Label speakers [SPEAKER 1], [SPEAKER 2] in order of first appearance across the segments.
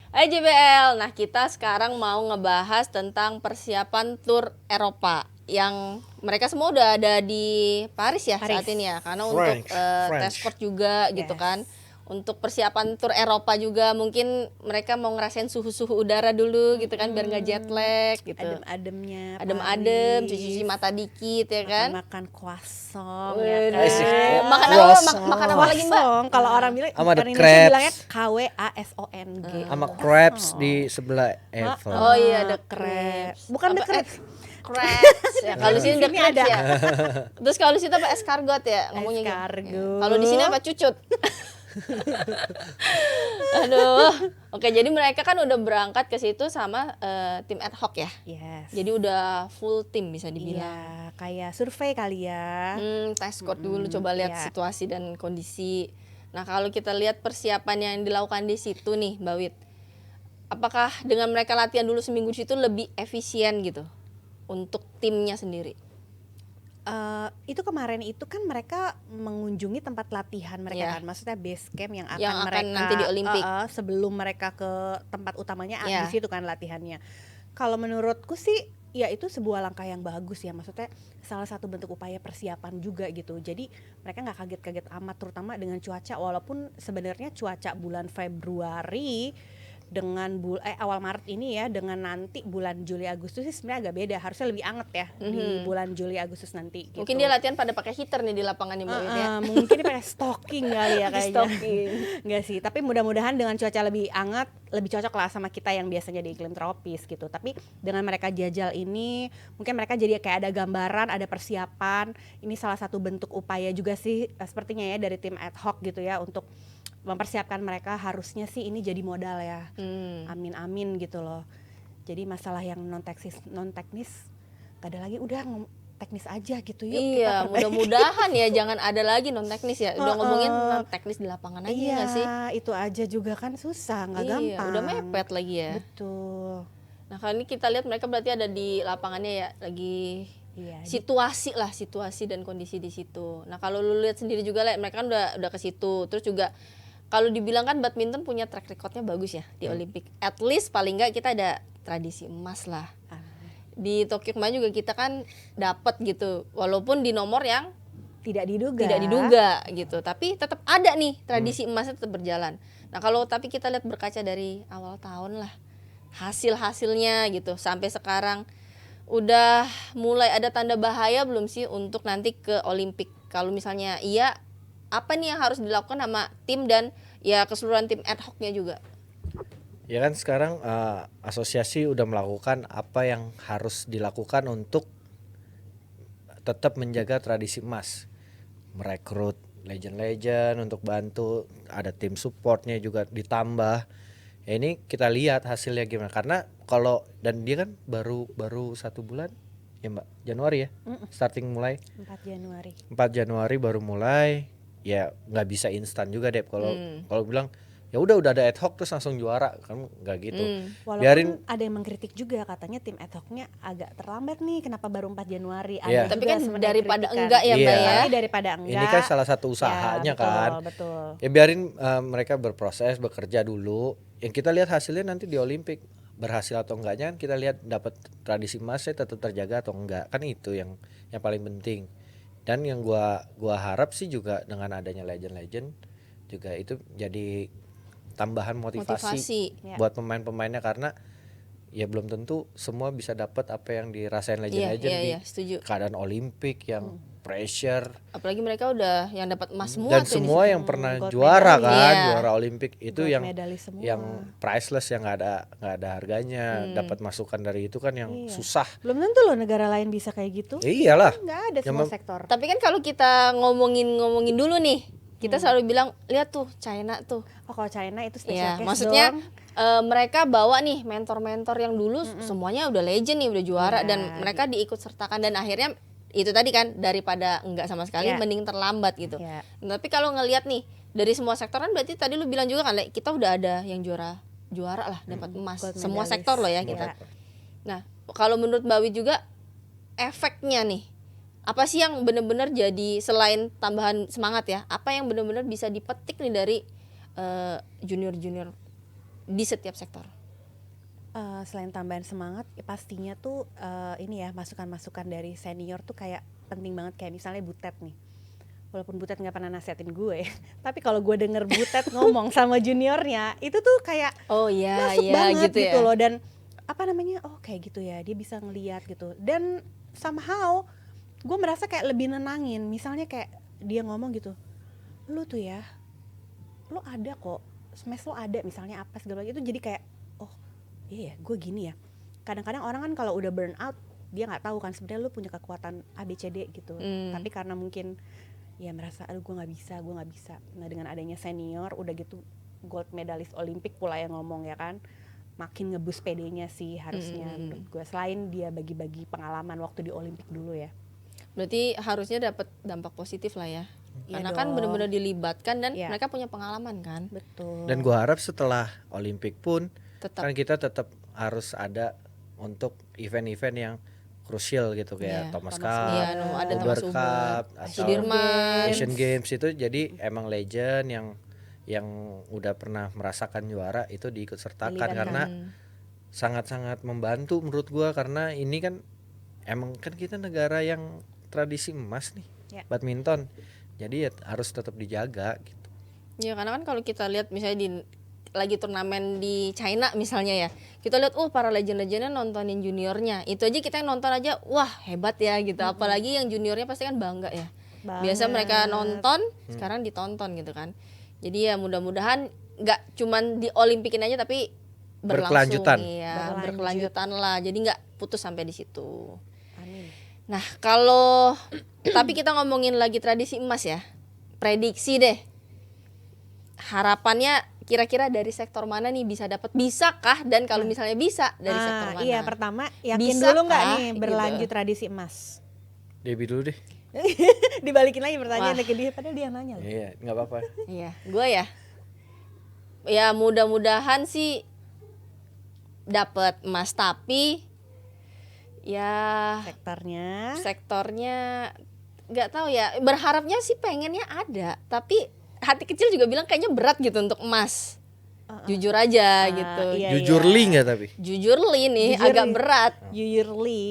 [SPEAKER 1] Hai JBL, nah kita sekarang mau ngebahas tentang persiapan tur Eropa yang mereka semua udah ada di Paris ya
[SPEAKER 2] Paris.
[SPEAKER 1] saat ini ya, karena untuk test court juga gitu kan.
[SPEAKER 2] Yes.
[SPEAKER 1] Untuk persiapan tur Eropa juga mungkin mereka mau ngerasain suhu-suhu udara dulu gitu kan biar nggak jet lag gitu.
[SPEAKER 2] Adem-ademnya
[SPEAKER 1] Adem-adem,
[SPEAKER 2] Paris.
[SPEAKER 1] cuci mata dikit ya kan.
[SPEAKER 2] Makan croissant
[SPEAKER 1] Waduh.
[SPEAKER 2] ya kan.
[SPEAKER 1] Makan apa? Makan apa lagi Mbak?
[SPEAKER 2] Croissant. Kalau orang bilang
[SPEAKER 3] Sama ada
[SPEAKER 2] orang Indonesia bilangnya
[SPEAKER 3] crepes.
[SPEAKER 2] KWASONG.
[SPEAKER 3] Sama crabs di sebelah Eiffel.
[SPEAKER 1] Oh iya ada
[SPEAKER 2] crepes. Bukan the crepes.
[SPEAKER 1] Crepes ya. Kalau di sini ada
[SPEAKER 2] Sini
[SPEAKER 1] crepes
[SPEAKER 2] ada.
[SPEAKER 1] ya. Terus kalau di situ apa escargot ya ngomongnya gitu.
[SPEAKER 2] Escargot.
[SPEAKER 1] Kalau di sini apa cucut? Aduh. Oke, jadi mereka kan udah berangkat ke situ sama tim ad hoc ya.
[SPEAKER 2] Yes.
[SPEAKER 1] Jadi udah full tim bisa dibilang.
[SPEAKER 2] Iya, kayak survei kali ya.
[SPEAKER 1] Test court dulu coba lihat
[SPEAKER 2] iya.
[SPEAKER 1] situasi dan kondisi. Nah, kalau kita lihat persiapan yang dilakukan di situ nih, Mbak Wit. Apakah dengan mereka latihan dulu seminggu di situ lebih efisien gitu untuk timnya sendiri?
[SPEAKER 2] Itu kemarin itu kan mereka mengunjungi tempat latihan mereka
[SPEAKER 1] Iya.
[SPEAKER 2] kan, maksudnya base camp yang
[SPEAKER 1] Yang akan
[SPEAKER 2] mereka
[SPEAKER 1] nanti di Olimpik.
[SPEAKER 2] sebelum mereka ke tempat utamanya
[SPEAKER 1] Iya.
[SPEAKER 2] di situ kan latihannya. Kalau menurutku sih ya itu sebuah langkah yang bagus ya, maksudnya salah satu bentuk upaya persiapan juga gitu. Jadi mereka nggak kaget-kaget amat, terutama dengan cuaca, walaupun sebenarnya cuaca bulan Februari dengan awal Maret ini ya dengan nanti bulan Juli Agustus sih sebenarnya agak beda, harusnya lebih anget ya di bulan Juli Agustus nanti gitu.
[SPEAKER 1] Mungkin dia latihan pada pakai heater nih di lapangan nih Mbak Wit ya.
[SPEAKER 2] Mungkin dia pakai stocking kali ya kayaknya.
[SPEAKER 1] Stocking.
[SPEAKER 2] Enggak sih, tapi mudah-mudahan dengan cuaca lebih hangat lebih cocok lah sama kita yang biasanya di iklim tropis gitu. Tapi dengan mereka jajal ini mungkin mereka jadi kayak ada gambaran, ada persiapan. Ini salah satu bentuk upaya juga sih sepertinya ya dari tim ad hoc gitu ya untuk mempersiapkan mereka. Harusnya sih ini jadi modal ya. Amin gitu loh. Jadi masalah yang non teknis gak ada lagi, udah teknis aja gitu yuk.
[SPEAKER 1] Iya, mudah-mudahan ya jangan ada lagi non teknis ya. Udah ngomongin non teknis di lapangan aja
[SPEAKER 2] iya,
[SPEAKER 1] nggak sih?
[SPEAKER 2] itu aja juga kan susah, nggak
[SPEAKER 1] Iya,
[SPEAKER 2] gampang.
[SPEAKER 1] udah mepet lagi ya.
[SPEAKER 2] Betul.
[SPEAKER 1] Nah kali ini kita lihat mereka berarti ada di lapangannya ya, lagi
[SPEAKER 2] Iya.
[SPEAKER 1] situasi dan kondisi di situ. Nah kalau lu lihat sendiri juga lah, mereka kan udah ke situ. Terus juga kalau dibilang kan badminton punya track recordnya bagus ya di Olimpik. At least paling nggak kita ada tradisi emas lah. Di Tokyo kemarin juga kita kan dapat gitu, walaupun di nomor yang
[SPEAKER 2] Tidak diduga
[SPEAKER 1] gitu, tapi tetap ada nih tradisi emasnya tetap berjalan. Nah kalau tapi kita lihat berkaca dari awal tahun lah hasilnya gitu sampai sekarang udah mulai ada tanda bahaya belum sih untuk nanti ke Olimpik? Kalau misalnya iya, apa nih yang harus dilakukan sama tim dan ya keseluruhan tim ad hocnya juga?
[SPEAKER 3] Ya kan sekarang asosiasi udah melakukan apa yang harus dilakukan untuk tetap menjaga tradisi emas. Merekrut legend-legend untuk bantu, ada tim supportnya juga ditambah. Ya ini kita lihat hasilnya gimana, karena kalau dan dia kan baru 1 bulan ya Mbak, Januari ya starting mulai 4 Januari baru mulai. Ya nggak bisa instan juga deh kalau bilang ya udah ada ad hoc terus langsung juara, kan nggak gitu.
[SPEAKER 2] Walaupun
[SPEAKER 3] Biarin
[SPEAKER 2] ada yang mengkritik juga, katanya tim ad hocnya agak terlambat nih, kenapa baru 4 Januari.
[SPEAKER 3] Iya.
[SPEAKER 1] Tapi
[SPEAKER 2] juga
[SPEAKER 1] kan
[SPEAKER 2] sebenarnya
[SPEAKER 1] daripada
[SPEAKER 2] kritikan.
[SPEAKER 1] enggak ya Mbak
[SPEAKER 3] Iya.
[SPEAKER 1] ya.
[SPEAKER 2] Tapi daripada enggak,
[SPEAKER 3] ini kan salah satu usahanya
[SPEAKER 2] ya,
[SPEAKER 3] kan.
[SPEAKER 2] betul.
[SPEAKER 3] Ya biarin mereka berproses, bekerja dulu. Yang kita lihat hasilnya nanti di Olimpik, berhasil atau enggaknya kan kita lihat, dapat tradisi emasnya tetap terjaga atau enggak, kan itu yang paling penting. Dan yang gua harap sih juga dengan adanya legend juga itu jadi tambahan motivasi.
[SPEAKER 2] Ya.
[SPEAKER 3] Buat pemain-pemainnya, karena ya belum tentu semua bisa dapat apa yang dirasain legend-legend di
[SPEAKER 1] setuju.
[SPEAKER 3] keadaan Olimpik yang pressure.
[SPEAKER 1] Apalagi mereka udah yang dapat emas semua
[SPEAKER 3] Dan
[SPEAKER 1] tuh
[SPEAKER 3] semua yang pernah
[SPEAKER 2] Gold
[SPEAKER 3] juara
[SPEAKER 2] medali.
[SPEAKER 3] kan,
[SPEAKER 1] Iya.
[SPEAKER 3] juara Olimpik itu
[SPEAKER 2] Gold
[SPEAKER 3] yang
[SPEAKER 2] medali semua.
[SPEAKER 3] yang priceless, yang nggak ada harganya. Dapat masukan dari itu kan yang
[SPEAKER 2] Iya.
[SPEAKER 3] susah.
[SPEAKER 2] Belum tentu loh negara lain bisa kayak gitu.
[SPEAKER 3] Ya iyalah.
[SPEAKER 2] Nggak ada semua sektor.
[SPEAKER 1] Tapi kan kalau kita ngomongin dulu nih, kita selalu bilang lihat tuh China tuh.
[SPEAKER 2] Oh kalau China itu
[SPEAKER 1] Ya,
[SPEAKER 2] special case
[SPEAKER 1] maksudnya
[SPEAKER 2] dong.
[SPEAKER 1] mereka bawa nih mentor-mentor yang dulu semuanya udah legend nih, udah juara,
[SPEAKER 2] Iya.
[SPEAKER 1] dan mereka diikut sertakan, dan akhirnya itu tadi kan daripada enggak sama sekali
[SPEAKER 2] Iya.
[SPEAKER 1] mending terlambat gitu.
[SPEAKER 2] Iya.
[SPEAKER 1] Tapi kalau ngelihat nih dari semua sektor kan berarti tadi lu bilang juga kan kita udah ada yang juara lah dapat emas.
[SPEAKER 2] Gold
[SPEAKER 1] Semua
[SPEAKER 2] medalist.
[SPEAKER 1] sektor loh ya kita. Nah, kalau menurut Mbak Wi juga efeknya nih apa sih yang benar-benar jadi selain tambahan semangat ya? Apa yang benar-benar bisa dipetik nih dari junior di setiap sektor.
[SPEAKER 2] Selain tambahan semangat, ya pastinya tuh ini ya masukan-masukan dari senior tuh kayak penting banget, kayak misalnya Butet nih. Walaupun Butet nggak pernah nasihatin gue, tapi kalau gue denger Butet ngomong sama juniornya, itu tuh kayak
[SPEAKER 1] Oh iya,
[SPEAKER 2] masuk
[SPEAKER 1] iya
[SPEAKER 2] banget
[SPEAKER 1] gitu
[SPEAKER 2] gitu
[SPEAKER 1] ya.
[SPEAKER 2] loh. Dan apa namanya, oh kayak gitu ya, dia bisa ngeliat gitu. Dan somehow gue merasa kayak lebih nenangin. Misalnya kayak dia ngomong gitu, lu tuh ya, lo ada kok, smash lo ada misalnya apa segala gitu. Jadi kayak oh iya ya, gue gini ya. Kadang-kadang orang kan kalau udah burn out, dia nggak tahu kan sebenarnya lu punya kekuatan ABCD gitu. Tapi karena mungkin ya merasa aduh gue nggak bisa. Nah dengan adanya senior udah gitu gold medalist Olimpik pula yang ngomong ya kan, makin ngebus PD-nya sih harusnya menurut gue. Selain dia bagi-bagi pengalaman waktu di Olimpik dulu ya.
[SPEAKER 1] Berarti harusnya dapat dampak positif lah ya.
[SPEAKER 2] Iya
[SPEAKER 1] Karena kan
[SPEAKER 2] dong.
[SPEAKER 1] benar-benar dilibatkan dan
[SPEAKER 2] Iya.
[SPEAKER 1] mereka punya pengalaman kan.
[SPEAKER 2] Betul.
[SPEAKER 3] Dan gua harap setelah Olimpik pun
[SPEAKER 1] Tetap.
[SPEAKER 3] kan kita tetap harus ada untuk event-event yang krusial gitu kayak
[SPEAKER 1] Iya,
[SPEAKER 3] Thomas
[SPEAKER 2] Thomas
[SPEAKER 3] Cup,
[SPEAKER 1] Iya, no, ada
[SPEAKER 3] Uber
[SPEAKER 1] Thomas Uber,
[SPEAKER 3] Cup atau
[SPEAKER 1] Sudirman.
[SPEAKER 3] Asian Games itu jadi emang legend yang udah pernah merasakan juara itu diikut sertakan
[SPEAKER 2] Dilibatkan.
[SPEAKER 3] karena sangat-sangat membantu menurut gua karena ini kan emang kan kita negara yang tradisi emas nih
[SPEAKER 2] Ya.
[SPEAKER 3] badminton. Jadi ya harus tetap dijaga gitu.
[SPEAKER 1] Ya karena kan kalau kita lihat misalnya di lagi turnamen di China misalnya ya, kita lihat para legend-legendnya nontonin juniornya, itu aja kita yang nonton aja wah hebat ya gitu. Apalagi yang juniornya pasti kan bangga ya. Biasa mereka nonton, sekarang ditonton gitu kan. Jadi ya mudah-mudahan nggak cuman di Olimpikin aja tapi berlangsung,
[SPEAKER 3] Berkelanjutan.
[SPEAKER 1] iya, berkelanjutan lah. Jadi nggak putus sampai di situ.
[SPEAKER 2] Amin.
[SPEAKER 1] Nah kalau tapi kita ngomongin lagi tradisi emas ya, prediksi deh. Harapannya kira-kira dari sektor mana nih bisa dapat, bisakah, dan kalau misalnya bisa dari sektor mana?
[SPEAKER 2] Iya, pertama yakin
[SPEAKER 1] Bisakah
[SPEAKER 2] dulu nggak nih
[SPEAKER 1] gitu?
[SPEAKER 2] berlanjut tradisi emas?
[SPEAKER 3] Debbie dulu deh.
[SPEAKER 2] Dibalikin lagi pertanyaan
[SPEAKER 1] Wah.
[SPEAKER 2] ke dia, padahal dia yang nanya loh.
[SPEAKER 3] Iya, nggak apa-apa.
[SPEAKER 1] Iya, gue ya mudah-mudahan sih dapat emas, tapi ya sektornya nggak tahu ya. Berharapnya sih pengennya ada, tapi hati kecil juga bilang kayaknya berat gitu untuk emas. Jujur aja gitu.
[SPEAKER 2] Iya,
[SPEAKER 3] Jujur
[SPEAKER 2] iya.
[SPEAKER 3] li nggak tapi?
[SPEAKER 1] Jujur li nih
[SPEAKER 2] Jujur
[SPEAKER 1] agak
[SPEAKER 2] li.
[SPEAKER 1] berat.
[SPEAKER 2] Yearly.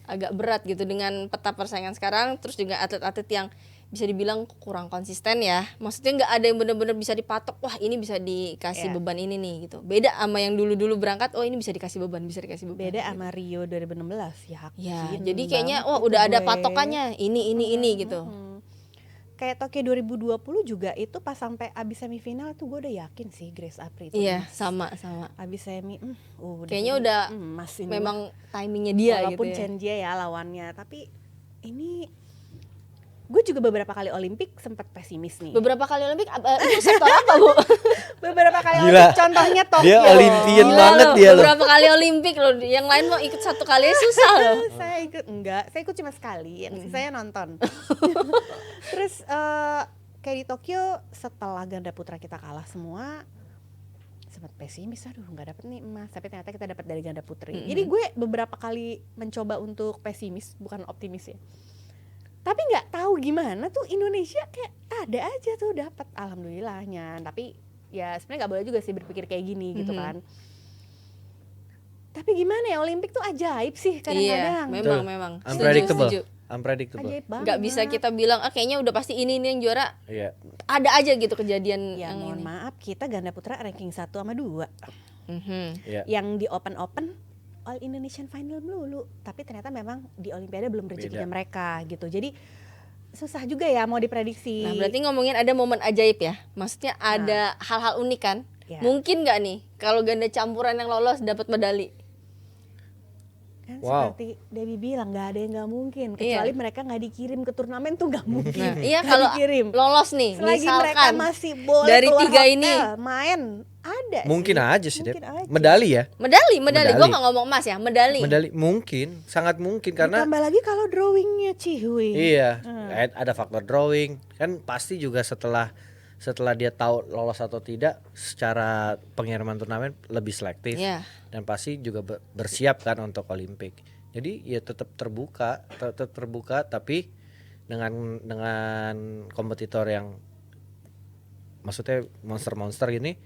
[SPEAKER 1] Agak berat gitu dengan peta persaingan sekarang, terus juga atlet-atlet yang bisa dibilang kurang konsisten ya. Maksudnya nggak ada yang benar-benar bisa dipatok, wah ini bisa dikasih beban ini nih gitu. Beda sama yang dulu-dulu berangkat, oh ini bisa dikasih beban.
[SPEAKER 2] Beda sama Rio 2016 ya.
[SPEAKER 1] Ya, jadi kayaknya wah udah ada patokannya ini gitu.
[SPEAKER 2] Kayak Tokyo 2020 juga itu pas sampai abis semifinal tuh gue udah yakin sih Grace Apri itu
[SPEAKER 1] Iya,
[SPEAKER 2] emas.
[SPEAKER 1] sama.
[SPEAKER 2] Abis semi
[SPEAKER 1] Kayaknya udah
[SPEAKER 2] emas ini
[SPEAKER 1] memang timingnya dia
[SPEAKER 2] walaupun
[SPEAKER 1] gitu ya.
[SPEAKER 2] Chen Jie ya lawannya, tapi ini gue juga beberapa kali Olimpik sempat pesimis nih.
[SPEAKER 1] Beberapa kali Olimpik itu sektor apa, Bu?
[SPEAKER 2] Beberapa kali
[SPEAKER 3] Gila.
[SPEAKER 2] Olimpik, contohnya Tokyo.
[SPEAKER 3] Dia Olimpian
[SPEAKER 1] Gila
[SPEAKER 3] banget
[SPEAKER 1] loh,
[SPEAKER 3] dia loh.
[SPEAKER 1] beberapa kali Olimpik loh. Yang lain mau ikut satu kali susah loh.
[SPEAKER 2] Saya ikut cuma sekali, yang sisanya nonton. Terus kayak di Tokyo setelah ganda putra kita kalah semua, sempat pesimis, aduh nggak dapet nih emas, tapi ternyata kita dapat dari ganda putri. Jadi gue beberapa kali mencoba untuk pesimis, bukan optimis ya. Tapi nggak tahu gimana tuh Indonesia kayak ada aja tuh dapat, alhamdulillahnya. Tapi ya sebenarnya nggak boleh juga sih berpikir kayak gini gitu kan. Tapi gimana ya, Olimpik tuh ajaib sih
[SPEAKER 1] Iya,
[SPEAKER 2] kadang-kadang.
[SPEAKER 3] Betul.
[SPEAKER 1] memang.
[SPEAKER 3] Unpredictable.
[SPEAKER 1] Setuju.
[SPEAKER 3] Unpredictable.
[SPEAKER 2] Ajaib banget.
[SPEAKER 1] Nggak bisa kita bilang kayaknya udah pasti ini nih yang juara.
[SPEAKER 3] Iya.
[SPEAKER 1] Ada aja gitu kejadian
[SPEAKER 2] Ya
[SPEAKER 1] yang
[SPEAKER 2] mohon
[SPEAKER 1] ini.
[SPEAKER 2] maaf, kita ganda putra ranking 1 sama 2.
[SPEAKER 3] Iya.
[SPEAKER 2] Yang di Open All Indonesian Final melulu. Tapi ternyata memang di Olimpiade belum rezekinya mereka gitu. Jadi susah juga ya mau diprediksi.
[SPEAKER 1] Nah, berarti ngomongin ada momen ajaib ya. Maksudnya ada hal-hal unik kan?
[SPEAKER 2] Ya.
[SPEAKER 1] Mungkin nggak nih kalau ganda campuran yang lolos dapat medali?
[SPEAKER 2] Kan
[SPEAKER 3] Wow.
[SPEAKER 2] seperti Debbie bilang nggak ada yang nggak mungkin. Kecuali mereka nggak dikirim ke turnamen tuh nggak mungkin.
[SPEAKER 1] Nah, iya
[SPEAKER 2] Nggak
[SPEAKER 1] kalau
[SPEAKER 2] dikirim.
[SPEAKER 1] lolos nih,
[SPEAKER 2] Selagi mereka
[SPEAKER 1] misalkan
[SPEAKER 2] masih boleh
[SPEAKER 1] dari
[SPEAKER 2] keluar
[SPEAKER 1] 3
[SPEAKER 2] hotel,
[SPEAKER 1] ini.
[SPEAKER 2] main ada
[SPEAKER 3] Mungkin
[SPEAKER 2] sih.
[SPEAKER 3] aja sih,
[SPEAKER 2] Mungkin
[SPEAKER 3] Dep.
[SPEAKER 2] aja.
[SPEAKER 3] Medali ya?
[SPEAKER 1] medali. Gue
[SPEAKER 3] Medali.
[SPEAKER 1] nggak ngomong emas ya, medali.
[SPEAKER 3] Medali mungkin, sangat mungkin karena
[SPEAKER 2] Ditambah lagi kalau drawingnya Cihui.
[SPEAKER 3] iya, ada faktor drawing. Kan pasti juga setelah dia tahu lolos atau tidak secara pengiriman turnamen lebih selektif.
[SPEAKER 1] Iya.
[SPEAKER 3] Dan pasti juga bersiap kan untuk Olimpik. Jadi ya tetap terbuka tapi dengan kompetitor yang maksudnya monster gini,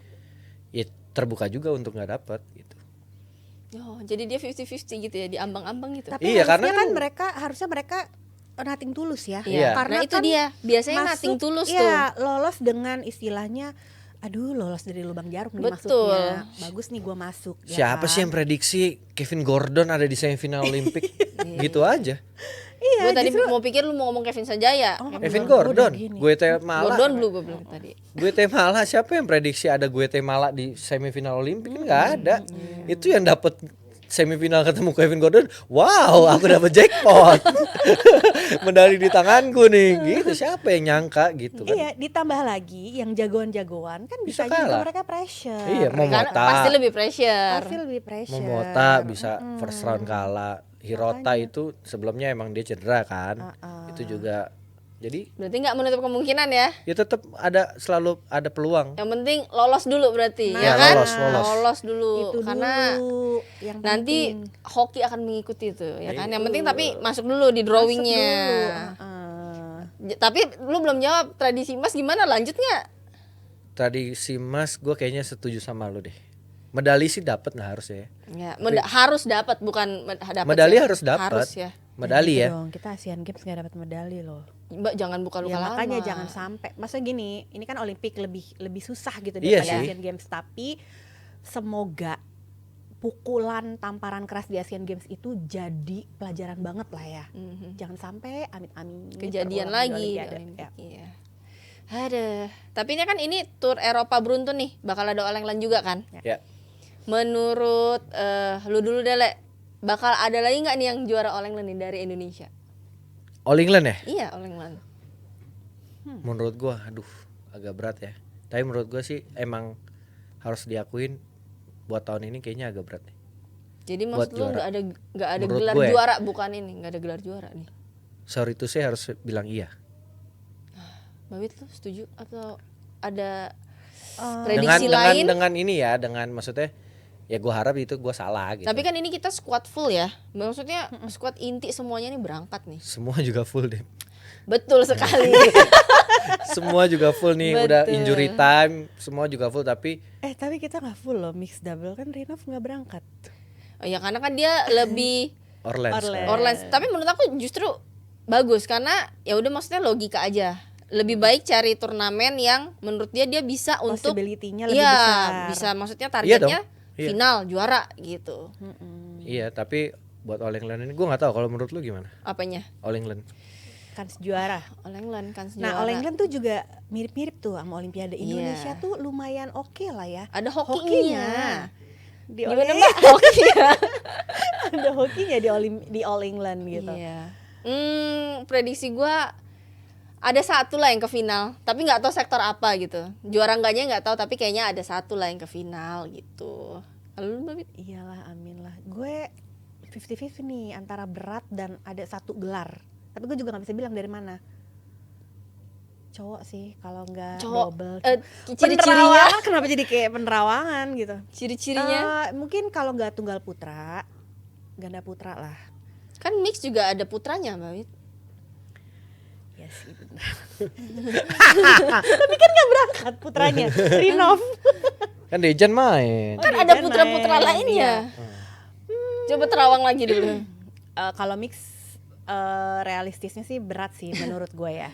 [SPEAKER 3] ya terbuka juga untuk nggak dapat gitu.
[SPEAKER 1] Oh, jadi dia 50-50 gitu ya, di ambang-ambang gitu.
[SPEAKER 2] Tapi
[SPEAKER 3] Iya,
[SPEAKER 2] harusnya
[SPEAKER 3] karena
[SPEAKER 2] harusnya mereka nothing tulus ya.
[SPEAKER 3] Iya.
[SPEAKER 2] Karena
[SPEAKER 1] Nah, itu
[SPEAKER 2] kan
[SPEAKER 1] dia. Biasanya
[SPEAKER 2] masuk,
[SPEAKER 1] nothing tulus tuh.
[SPEAKER 2] ya, lolos dengan istilahnya aduh lolos dari lubang jarum nih
[SPEAKER 1] Betul.
[SPEAKER 2] maksudnya. Bagus nih gua masuk. ya
[SPEAKER 3] Siapa
[SPEAKER 2] kan?
[SPEAKER 3] sih yang prediksi Kevin Gordon ada di semifinal Olimpik? Gitu aja.
[SPEAKER 2] Iya,
[SPEAKER 1] Gue tadi
[SPEAKER 2] justru
[SPEAKER 1] mau pikir lu mau ngomong Kevin Sanjaya.
[SPEAKER 2] Oh,
[SPEAKER 3] Kevin
[SPEAKER 2] Gordon
[SPEAKER 3] Gordon,
[SPEAKER 2] gini.
[SPEAKER 3] gue Mala.
[SPEAKER 1] Gordon belum gue bilang tadi.
[SPEAKER 3] Gue Mala, siapa yang prediksi ada gue Mala di semifinal Olimpik? Kan nggak ada. Itu yang dapat semifinal ketemu Kevin Gordon. Wow, aku dapat jackpot. Medali di tanganku nih. Gitu, siapa yang nyangka gitu kan?
[SPEAKER 2] Iya, ditambah lagi yang jagoan-jagoan kan bisa,
[SPEAKER 3] Bisa
[SPEAKER 2] juga
[SPEAKER 3] kalah.
[SPEAKER 2] mereka pressure.
[SPEAKER 3] Iya,
[SPEAKER 1] Karena
[SPEAKER 3] Momota.
[SPEAKER 1] pasti lebih pressure.
[SPEAKER 2] Pasti lebih pressure.
[SPEAKER 3] Momota bisa first round kalah. Hirota itu sebelumnya emang dia cedera kan. Itu juga. Jadi
[SPEAKER 1] Berarti nggak menutup kemungkinan ya.
[SPEAKER 3] ya tetap selalu ada peluang.
[SPEAKER 1] Yang penting lolos dulu berarti,
[SPEAKER 2] Nah,
[SPEAKER 1] ya
[SPEAKER 3] Ya,
[SPEAKER 1] kan?
[SPEAKER 3] lolos.
[SPEAKER 1] dulu.
[SPEAKER 2] Itu
[SPEAKER 1] Karena
[SPEAKER 2] dulu yang
[SPEAKER 1] nanti
[SPEAKER 2] penting.
[SPEAKER 1] hoki akan mengikuti itu, ya kan?
[SPEAKER 3] Iya.
[SPEAKER 1] Yang penting tapi masuk dulu di drawingnya.
[SPEAKER 2] Masuk dulu.
[SPEAKER 1] Tapi lu belum jawab tradisi emas gimana, lanjut nggak?
[SPEAKER 3] Tradisi emas gue kayaknya setuju sama lu deh. Medali sih dapat lah harus ya.
[SPEAKER 1] Ya, harus dapat, bukan dapat.
[SPEAKER 3] Medali
[SPEAKER 1] ya.
[SPEAKER 3] harus dapat.
[SPEAKER 1] Harus ya.
[SPEAKER 3] Medali
[SPEAKER 2] Gitu
[SPEAKER 3] ya.
[SPEAKER 2] dong, kita Asian Games nggak dapat medali loh.
[SPEAKER 1] Mbak jangan buka luka
[SPEAKER 2] Ya,
[SPEAKER 1] lama.
[SPEAKER 2] makanya jangan sampai. Maksudnya gini, ini kan Olimpik lebih susah gitu
[SPEAKER 3] Iya
[SPEAKER 2] daripada
[SPEAKER 3] sih.
[SPEAKER 2] Asian Games, tapi semoga pukulan tamparan keras di Asian Games itu jadi pelajaran banget lah ya.
[SPEAKER 1] Mhm.
[SPEAKER 2] Jangan sampai amit-amit
[SPEAKER 1] Kejadian
[SPEAKER 2] terulang
[SPEAKER 1] lagi
[SPEAKER 2] di
[SPEAKER 1] di
[SPEAKER 2] Olimpiade.
[SPEAKER 1] Olimpik,
[SPEAKER 2] Ya.
[SPEAKER 1] iya. Aduh. Tapi ini kan ini tur Eropa beruntun nih, bakal ada oleng-oleng juga kan?
[SPEAKER 3] Ya.
[SPEAKER 1] Menurut lu dulu deh, Le, bakal ada lagi nggak nih yang juara oleng-oleng nih dari Indonesia?
[SPEAKER 3] All England ya?
[SPEAKER 1] Iya, oleng-oleng.
[SPEAKER 3] Menurut gua aduh agak berat ya. Tapi menurut gua sih emang harus diakuin buat tahun ini kayaknya agak berat nih.
[SPEAKER 1] Jadi
[SPEAKER 3] Buat
[SPEAKER 1] maksud lu
[SPEAKER 3] juara.
[SPEAKER 1] nggak ada
[SPEAKER 3] Menurut
[SPEAKER 1] gelar
[SPEAKER 3] gue.
[SPEAKER 1] juara, bukan ini, nggak ada gelar juara nih.
[SPEAKER 3] Sorry tuh saya harus bilang iya.
[SPEAKER 1] Mbak Wit, lu setuju atau ada
[SPEAKER 2] Eh,
[SPEAKER 1] prediksi lain?
[SPEAKER 3] dengan ini ya, dengan maksudnya ya gua harap itu gua salah gitu.
[SPEAKER 1] Tapi kan ini kita squad full ya. Maksudnya squad inti semuanya nih berangkat nih.
[SPEAKER 3] Semua juga full deh.
[SPEAKER 1] Betul sekali.
[SPEAKER 3] Semua juga full nih, udah
[SPEAKER 1] Betul.
[SPEAKER 3] injury time, semua juga full tapi
[SPEAKER 2] tapi kita nggak full loh, mixed double kan Rinov nggak berangkat.
[SPEAKER 1] Oh ya, karena kan dia lebih
[SPEAKER 3] Orlens.
[SPEAKER 2] Orlens.
[SPEAKER 1] Orlens. Tapi menurut aku justru bagus karena ya udah, maksudnya logika aja. Lebih baik cari turnamen yang menurut dia bisa untuk
[SPEAKER 2] Possibility-nya lebih
[SPEAKER 1] iya,
[SPEAKER 2] besar.
[SPEAKER 1] bisa, maksudnya
[SPEAKER 3] Iya
[SPEAKER 1] targetnya
[SPEAKER 3] dong. Iya.
[SPEAKER 1] final juara gitu.
[SPEAKER 3] Iya, tapi buat All England ini gua nggak tahu kalau menurut lu gimana?
[SPEAKER 1] Apanya?
[SPEAKER 3] All England.
[SPEAKER 2] Kan juara.
[SPEAKER 1] All England kan
[SPEAKER 2] Nah,
[SPEAKER 1] juara.
[SPEAKER 2] All England tuh juga mirip-mirip tuh sama Olimpiade.
[SPEAKER 1] Iya.
[SPEAKER 2] Indonesia tuh lumayan oke lah ya.
[SPEAKER 1] Ada
[SPEAKER 2] Hokinya.
[SPEAKER 1] hokinya.
[SPEAKER 2] Di
[SPEAKER 1] Gimana
[SPEAKER 2] Oli-
[SPEAKER 1] Mbak? Hokinya.
[SPEAKER 2] ada hokinya di All England gitu.
[SPEAKER 1] Iya. Prediksi gua ada satu lah yang ke final, tapi nggak tahu sektor apa gitu. Juara enggaknya nggak tahu, tapi kayaknya ada satu lah yang ke final gitu. Lalu Mbak Wit?
[SPEAKER 2] Iyalah, amin lah. Gue 50-50 nih antara berat dan ada satu gelar. Tapi gue juga nggak bisa bilang dari mana. Cowok sih kalau nggak
[SPEAKER 1] Cowok,
[SPEAKER 2] double.
[SPEAKER 1] ciri-cirinya,
[SPEAKER 2] Penerawangan, kenapa jadi kayak penerawangan gitu?
[SPEAKER 1] ciri-cirinya
[SPEAKER 2] Mungkin kalau nggak tunggal putra, ganda putra lah.
[SPEAKER 1] kan mix juga ada putranya Mbak Wit.
[SPEAKER 2] Ya sih benar. Tapi kan nggak berangkat putranya, Rinov.
[SPEAKER 3] Kan Dejan main.
[SPEAKER 1] Kan
[SPEAKER 2] iya
[SPEAKER 1] ada
[SPEAKER 2] kan,
[SPEAKER 1] putra-putra
[SPEAKER 2] main,
[SPEAKER 1] lainnya. Coba terawang lagi dulu.
[SPEAKER 2] Kalau mix realistisnya sih berat sih menurut gue ya.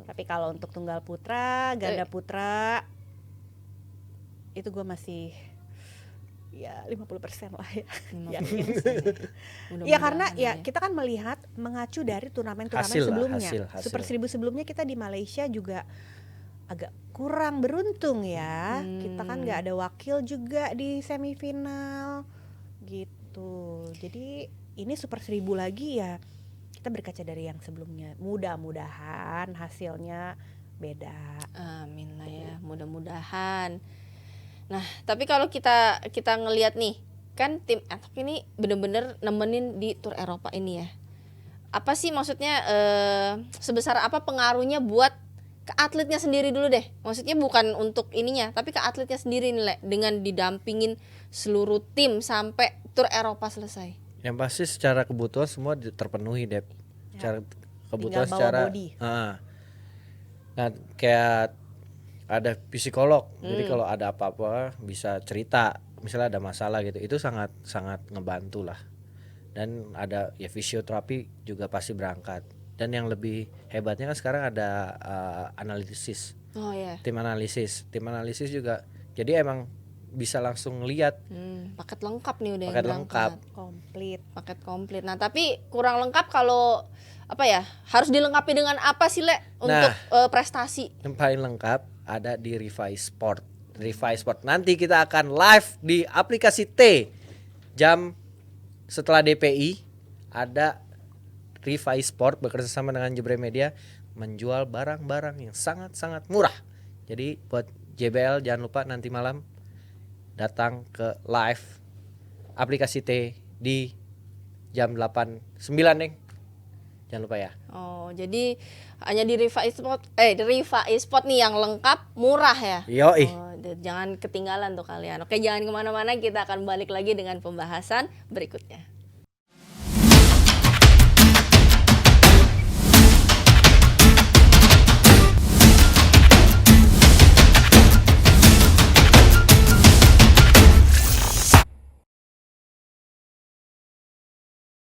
[SPEAKER 2] Tapi kalau untuk tunggal putra, ganda putra itu gue masih ya 50% lah ya. Yakin. Ya karena ya kita kan melihat mengacu dari turnamen-turnamen
[SPEAKER 3] Hasil lah,
[SPEAKER 2] sebelumnya.
[SPEAKER 3] hasil.
[SPEAKER 2] Super 1000 sebelumnya kita di Malaysia juga agak kurang beruntung ya. Kita kan nggak ada wakil juga di semifinal gitu. Jadi ini Super 1000 lagi ya. Kita berkaca dari yang sebelumnya. Mudah-mudahan hasilnya beda.
[SPEAKER 1] Amin lah ya, mudah-mudahan. Nah, tapi kalau kita ngelihat nih, kan tim Atok ini bener-bener nemenin di Tour Eropa ini ya. Apa sih maksudnya, sebesar apa pengaruhnya buat ke atletnya sendiri dulu deh. Maksudnya bukan untuk ininya, tapi ke atletnya sendiri nih, Le, dengan didampingin seluruh tim sampai Tour Eropa selesai.
[SPEAKER 3] Yang pasti secara kebutuhan semua terpenuhi, Dep. Secara kebutuhan
[SPEAKER 2] Tinggal bawa
[SPEAKER 3] secara
[SPEAKER 2] body.
[SPEAKER 3] Nah, kayak ada psikolog. Jadi kalau ada apa-apa bisa cerita, misalnya ada masalah gitu, itu sangat sangat ngebantu lah. Dan ada ya fisioterapi juga pasti berangkat. Dan yang lebih hebatnya kan sekarang ada analisis,
[SPEAKER 1] Oh ya.
[SPEAKER 3] tim analisis juga. Jadi emang bisa langsung lihat
[SPEAKER 1] Paket lengkap nih udah
[SPEAKER 3] paket
[SPEAKER 1] yang
[SPEAKER 3] lengkap.
[SPEAKER 1] berangkat.
[SPEAKER 2] Komplit.
[SPEAKER 1] Paket komplit. Nah, tapi kurang lengkap kalau apa ya? Harus dilengkapi dengan apa sih, Le? Untuk prestasi.
[SPEAKER 3] Yang paling lengkap ada di Revai Sport. Revai Sport. Nanti kita akan live di aplikasi T. Jam setelah DPI ada Revai Sport bekerja sama dengan Jebre Media menjual barang-barang yang sangat-sangat murah. Jadi buat JBL jangan lupa nanti malam datang ke live aplikasi T di jam 8.09 Neng. Jangan lupa ya.
[SPEAKER 1] Oh, jadi hanya di Riva Esport di Riva Esport nih yang lengkap, murah ya.
[SPEAKER 3] Yoi.
[SPEAKER 1] Oh, jangan ketinggalan tuh kalian. Oke, jangan kemana-mana, kita akan balik lagi dengan pembahasan berikutnya.